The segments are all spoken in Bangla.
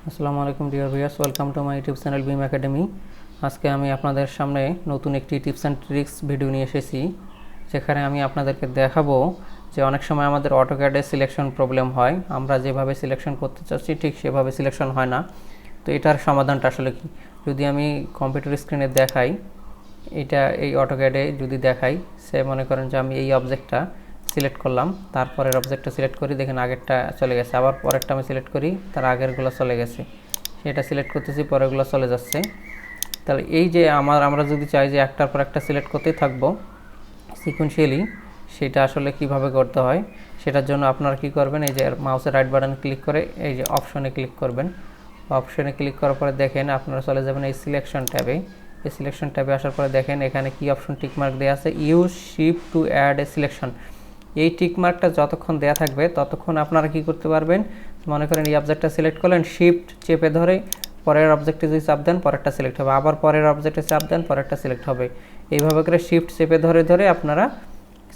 আসসালামু আলাইকুম dear viewers, welcome to my YouTube channel beam academy. আজকে আমি আপনাদের সামনে নতুন একটি টিপস অ্যান্ড ট্রিক্স ভিডিও নিয়ে এসেছি, যেখানে আমি আপনাদেরকে দেখাবো যে অনেক সময় আমাদের অটোক্যাডে সিলেকশন প্রবলেম হয়। আমরা যেভাবে সিলেকশন করতে চাচ্ছি ঠিক সেভাবে সিলেকশন হয় না। তো এটার সমাধানটা আসলে কি, যদি আমি কম্পিউটার স্ক্রিনে দেখাই, এই অটোক্যাডে যদি দেখাই, সে মনে করেন যে আমি এই অবজেক্টটা সিলেক্ট করলাম, তারপরের অবজেক্টটা সিলেক্ট করি, দেখেন আগেরটা চলে গেছে, আবার পরেরটা আমি সিলেক্ট করি, তার আগেরগুলো চলে গেছে, সেটা সিলেক্ট করতেছি, পরেরগুলো চলে যাচ্ছে। তাহলে এই যে আমরা যদি চাই যে একটার পর একটা সিলেক্ট করতেই থাকবো সিকোয়েন্সিয়ালি, সেটা আসলে কিভাবে করতে হয়, সেটার জন্য আপনারা কি করবেন, এই যে মাউসের রাইট বাটনে ক্লিক করে এই যে অপশনে ক্লিক করবেন। অপশনে ক্লিক করার পরে দেখেন আপনারা চলে যাবেন এই সিলেকশন ট্যাবে। এই সিলেকশন ট্যাবে আসার পরে দেখেন এখানে কি অপশন টিকমার্ক দেওয়া আছে, use shift to add a selection. এই টিকমার্কটা যতক্ষণ দেওয়া থাকবে ততক্ষণ আপনারা কি করতে পারবেন, মনে করেন এই অবজেক্টটা সিলেক্ট করলেন, শিফট চেপে ধরে পরের অবজেক্টে যদি চাপ দেন পরেরটা সিলেক্ট হবে, আবার পরের অবজেক্টে চাপ দেন পরেরটা সিলেক্ট হবে। এইভাবে করে শিফট চেপে ধরে ধরে আপনারা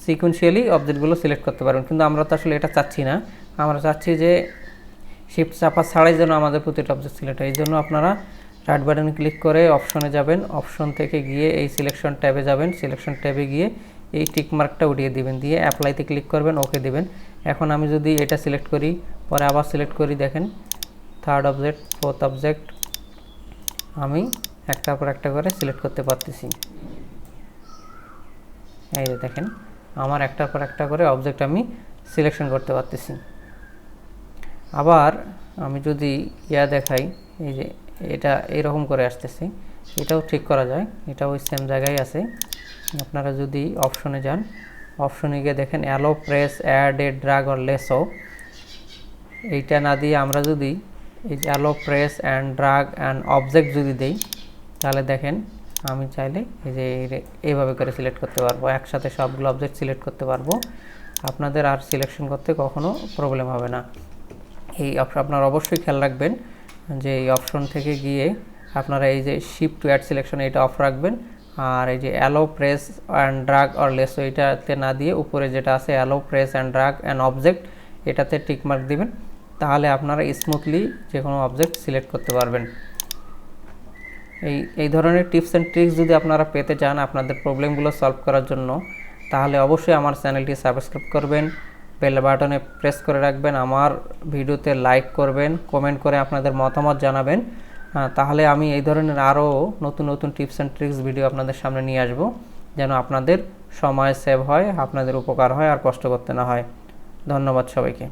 সিকোয়েন্সিয়ালি অবজেক্টগুলো সিলেক্ট করতে পারবেন। কিন্তু আমরা তো আসলে এটা চাচ্ছি না, আমরা চাচ্ছি যে শিফট চাপা ছাড়াই যেন আমাদের প্রতিটা অবজেক্ট সিলেক্ট হয়। এই জন্য আপনারা রাইট বাটনে ক্লিক করে অপশনে যাবেন, অপশন থেকে গিয়ে এই সিলেকশন ট্যাবে যাবেন, সিলেকশন ট্যাবে গিয়ে এই টিকমার্কটা উঠিয়ে দিবেন, দিয়ে অ্যাপ্লাইতে ক্লিক করবেন, ওকে দিবেন। এখন আমি যদি এটা সিলেক্ট করি, পরে আবার সিলেক্ট করি, দেখেন থার্ড অবজেক্ট, ফোর্থ অবজেক্ট আমি একটার পর একটা করে সিলেক্ট করতে পারতেছি। এই যে দেখেন আমার একটার পর একটা করে অবজেক্ট আমি সিলেকশন করতে পারতেছি। আবার আমি যদি দেখাই, এই যে এটা এইরকম করে আসতেছে, এটাও ঠিক করা যায়, এটাও ওই সেম জায়গায় আছে। আপনারা যদি অপশনে যান, অপশনে গিয়ে দেখেন allow press add a drag or lasso, এইটা না দিয়ে আমরা যদি এই যে allow press and drag and object যদি দেই, তাহলে দেখেন আমি চাইলে এই যে এইভাবে করে সিলেক্ট করতে পারবো, একসাথে সবগুলো অবজেক্ট সিলেক্ট করতে পারবো। আপনাদের আর সিলেকশন করতে কখনো প্রবলেম হবে না। এই আপনারা অবশ্যই খেয়াল রাখবেন যে এই অপশন থেকে গিয়ে আপনারা এই যে শিফট টু অ্যাড সিলেকশন এটা অফ রাখবেন, আর এই যে allow press and drag or lasso এটাতে না দিয়ে উপরে যেটা আছে allow press and drag and object, এটাতে টিকমার্ক দিবেন, তাহলে আপনারা স্মুথলি যে কোনো অবজেক্ট সিলেক্ট করতে পারবেন। এই ধরনের টিপস অ্যান্ড ট্রিক্স যদি আপনারা পেতে চান আপনাদের প্রবলেমগুলো সলভ করার জন্য, তাহলে অবশ্যই আমার চ্যানেলটি সাবস্ক্রাইব করবেন, বেল বাটনে প্রেস করে রাখবেন, আমার ভিডিওতে লাইক করবেন, কমেন্ট করে আপনাদের মতামত জানাবেন। তাহলে আমি এই ধরনের আরও নতুন নতুন টিপস অ্যান্ড ট্রিক্স ভিডিও আপনাদের সামনে নিয়ে আসব, যেন আপনাদের সময় সেভ হয়, আপনাদের উপকার হয়, আর কষ্ট করতে না হয়। ধন্যবাদ সবাইকে।